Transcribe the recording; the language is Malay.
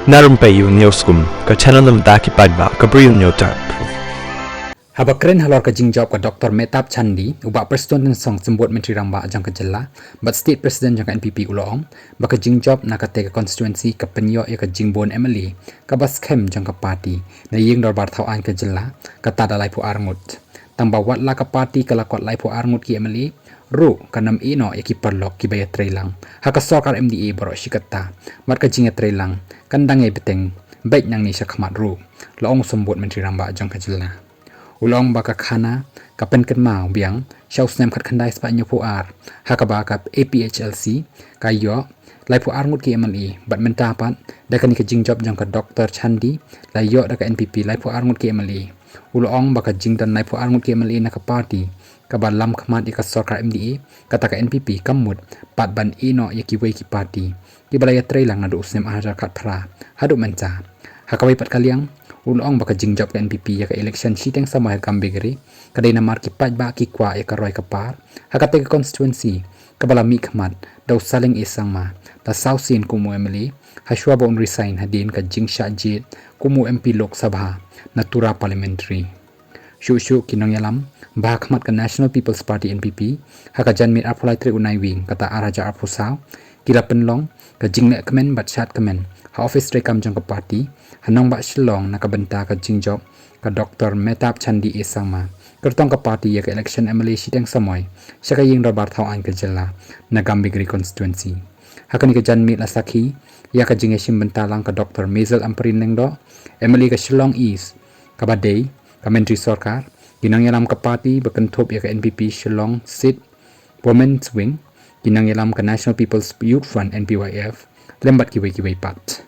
Na Rympei U ke channel nabynta ki paidbah ke Bri U Hynñiewtrep. Habakren halor ka jingjawab ka Dr. Metap Chandi ubak Prestone song sembut Menteri Ramba jang ka jela but state president jang ka NPP uloong baka jingjawab na ka te ka constituency ka penyo ya ka jingbon MLA ka baskem jang ka party na ying dor bar thau an ka jela ka tada lai pu arngut tamba wat la ka party ka lakot lai pu arngut ki MLA ru kanam ino ya ki perlok ki baya trei lang haka sorkar MDA baroh shikata mat ka jinga trei lang kandang e beteng baik nang ni syakmat ru loong sembut Menteri Ramba jang ka jela ulong baka khana kapen ken mau biang shau snem khat khandai spa nyopu ar hakaba kap APHLC kayo lai pu arngut ki MLA bat mynta pat dakani ka jingjop jang ka Dr. Chandi lai yo da ka NPP lai pu arngut ki MLA ulong baka jingdan lai pu arngut ki MLA na ka party ka balam khmat ka sarkar MDA kata ka NPP kamut pat ban ino ya ki wei ki party ki balaya trei lang na do snem ajar khat phra hadu menca hakawai pat kaliang ulong baka jingjap ka NPP ya ka election shiteng sama ha kambegri kadai namar ki paidbah ki kwa ya ka roi ka par hakate ka constituency ka bala mi khmat daw saling isang ma ta sausin kumu MLA hashwa bon resign hadin ka jingsha jit kumu MP Lok Sabha natura parliamentary shu kinong yalam bah khmat ka National People's Party NPP haka janmit apolai tre unai wing kata araja apusau kira penlong ka jingle kemen bat chat kemen ha office rekam jang ka party hanong ba shilong na ka benta ka jingjop ka Dr. Metap Chandi isama kertong ka party ya ka election MLA shiteng samoy syaka ying darbar thau an ka jela na gambigri constituency hakani ka janmit la sakhi ya ka jinge shim benta lang ka Dr. Mezel Amprin lengdo MLA ka Shillong East ka badai ka menteri sarkar kinang yalam ka party bakentop ya ka NPP Shillong Sit Women's Wing kinang yalam ka National People's Youth Front NPYF lembat kiwai pat